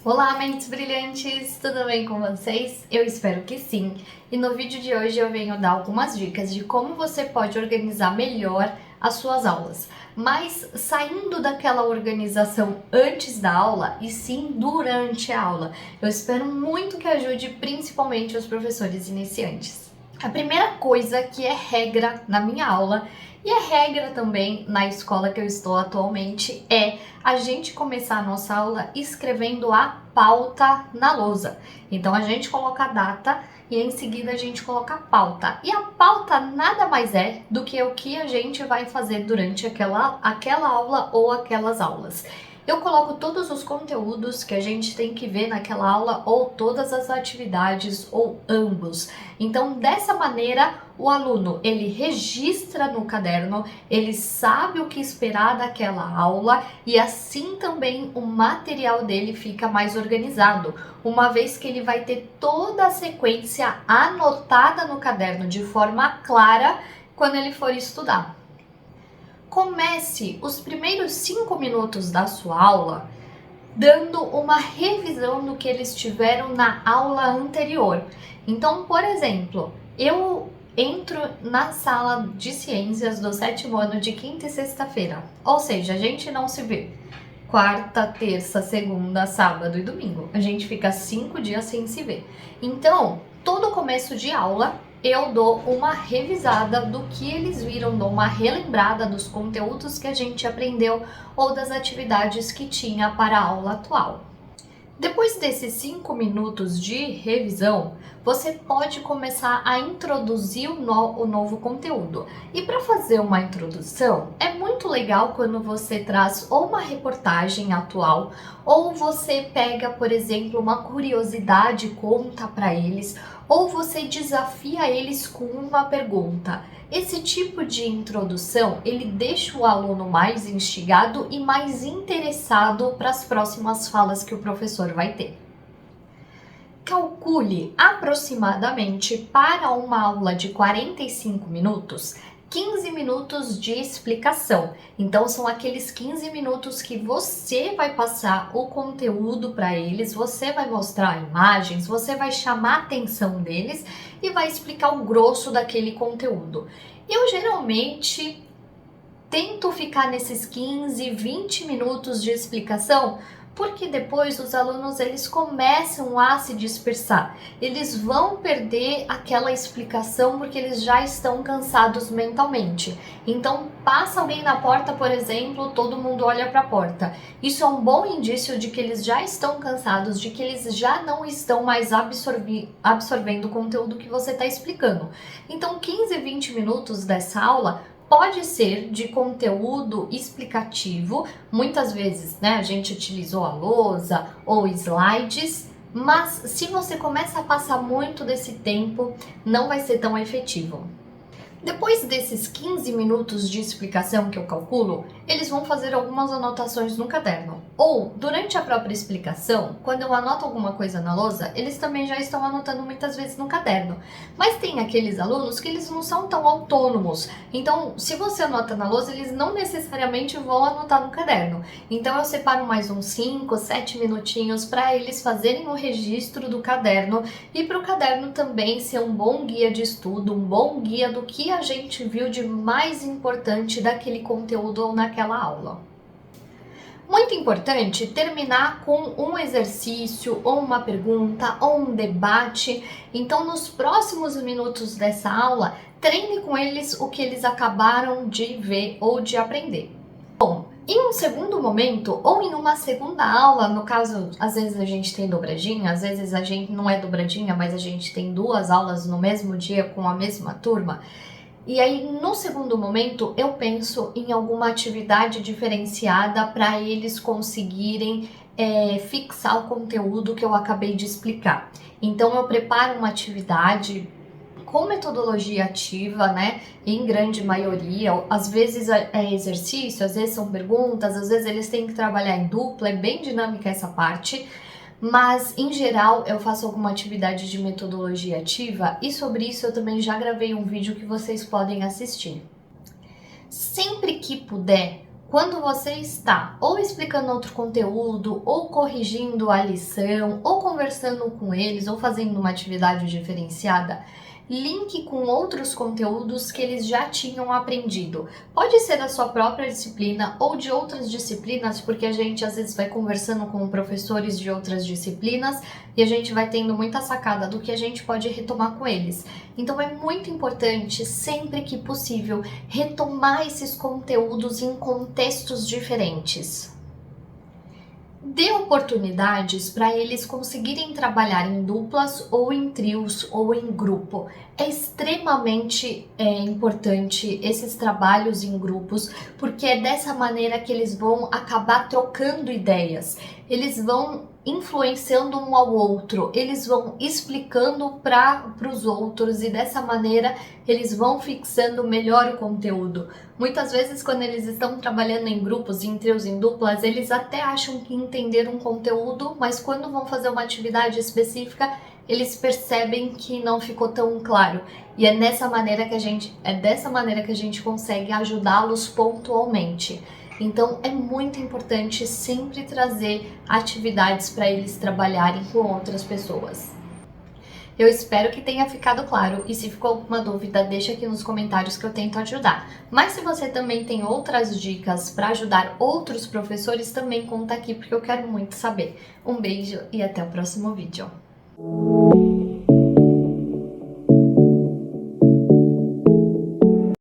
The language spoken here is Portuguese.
Olá, mentes brilhantes! Tudo bem com vocês? Eu espero que sim! E no vídeo de hoje eu venho dar algumas dicas de como você pode organizar melhor as suas aulas, mas saindo daquela organização antes da aula e sim durante a aula. Eu espero muito que ajude principalmente os professores iniciantes. A primeira coisa que é regra na minha aula e é regra também na escola que eu estou atualmente é a gente começar a nossa aula escrevendo a pauta na lousa. Então a gente coloca a data e em seguida a gente coloca a pauta. E a pauta nada mais é do que o que a gente vai fazer durante aquela aula ou aquelas aulas. Eu coloco todos os conteúdos que a gente tem que ver naquela aula ou todas as atividades ou ambos. Então, dessa maneira, o aluno, ele registra no caderno, ele sabe o que esperar daquela aula e assim também o material dele fica mais organizado, uma vez que ele vai ter toda a sequência anotada no caderno de forma clara quando ele for estudar. Comece os primeiros 5 minutos da sua aula dando uma revisão do que eles tiveram na aula anterior. Então, por exemplo, eu entro na sala de ciências do 7º ano de quinta e sexta-feira, ou seja, a gente não se vê quarta, terça, segunda, sábado e domingo. A gente fica 5 dias sem se ver. Então, todo começo de aula eu dou uma revisada do que eles viram, dou uma relembrada dos conteúdos que a gente aprendeu ou das atividades que tinha para a aula atual. Depois desses 5 minutos de revisão, você pode começar a introduzir o novo conteúdo. E para fazer uma introdução, é muito legal quando você traz ou uma reportagem atual, ou você pega, por exemplo, uma curiosidade e conta para eles, ou você desafia eles com uma pergunta. Esse tipo de introdução, ele deixa o aluno mais instigado e mais interessado para as próximas falas que o professor vai ter. Calcule aproximadamente para uma aula de 45 minutos, 15 minutos de explicação. Então são aqueles 15 minutos que você vai passar o conteúdo para eles, você vai mostrar imagens, você vai chamar a atenção deles e vai explicar o grosso daquele conteúdo. Eu geralmente tento ficar nesses 15, 20 minutos de explicação, porque depois os alunos eles começam a se dispersar. Eles vão perder aquela explicação porque eles já estão cansados mentalmente. Então, passa alguém na porta, por exemplo, todo mundo olha para a porta. Isso é um bom indício de que eles já estão cansados, de que eles já não estão mais absorvendo o conteúdo que você está explicando. Então, 15, 20 minutos dessa aula pode ser de conteúdo explicativo, muitas vezes, né, a gente utilizou a lousa ou slides, mas se você começa a passar muito desse tempo, não vai ser tão efetivo. Depois desses 15 minutos de explicação que eu calculo, eles vão fazer algumas anotações no caderno. Ou, durante a própria explicação, quando eu anoto alguma coisa na lousa, eles também já estão anotando muitas vezes no caderno. Mas tem aqueles alunos que eles não são tão autônomos. Então, se você anota na lousa, eles não necessariamente vão anotar no caderno. Então, eu separo mais uns 5, 7 minutinhos para eles fazerem o registro do caderno e para o caderno também ser um bom guia de estudo, um bom guia do que a gente viu de mais importante daquele conteúdo ou naquela aula. Muito importante terminar com um exercício, ou uma pergunta, ou um debate. Então, nos próximos minutos dessa aula, treine com eles o que eles acabaram de ver ou de aprender. Bom, em um segundo momento, ou em uma segunda aula, no caso, às vezes a gente tem dobradinha, às vezes a gente não é dobradinha, mas a gente tem 2 aulas no mesmo dia com a mesma turma. E aí, no segundo momento, eu penso em alguma atividade diferenciada para eles conseguirem fixar o conteúdo que eu acabei de explicar. Então, eu preparo uma atividade com metodologia ativa, né? Em grande maioria, às vezes é exercício, às vezes são perguntas, às vezes eles têm que trabalhar em dupla, é bem dinâmica essa parte. Mas, em geral, eu faço alguma atividade de metodologia ativa e sobre isso eu também já gravei um vídeo que vocês podem assistir. Sempre que puder, Quando você está ou explicando outro conteúdo, ou corrigindo a lição, ou conversando com eles, ou fazendo uma atividade diferenciada, link com outros conteúdos que eles já tinham aprendido. Pode ser da sua própria disciplina ou de outras disciplinas, porque a gente às vezes vai conversando com professores de outras disciplinas e a gente vai tendo muita sacada do que a gente pode retomar com eles. Então é muito importante, sempre que possível, retomar esses conteúdos em contextos diferentes. Dê oportunidades para eles conseguirem trabalhar em duplas ou em trios ou em grupo. É extremamente importante esses trabalhos em grupos, porque é dessa maneira que eles vão acabar trocando ideias. Eles vão influenciando um ao outro, eles vão explicando para os outros e dessa maneira eles vão fixando melhor o conteúdo. Muitas vezes, quando eles estão trabalhando em grupos, em trios, em duplas, eles até acham que entenderam um conteúdo, mas quando vão fazer uma atividade específica, eles percebem que não ficou tão claro. E é dessa maneira que a gente consegue ajudá-los pontualmente. Então é muito importante sempre trazer atividades para eles trabalharem com outras pessoas. Eu espero que tenha ficado claro e se ficou alguma dúvida, deixa aqui nos comentários que eu tento ajudar. Mas se você também tem outras dicas para ajudar outros professores, também conta aqui porque eu quero muito saber. Um beijo e até o próximo vídeo.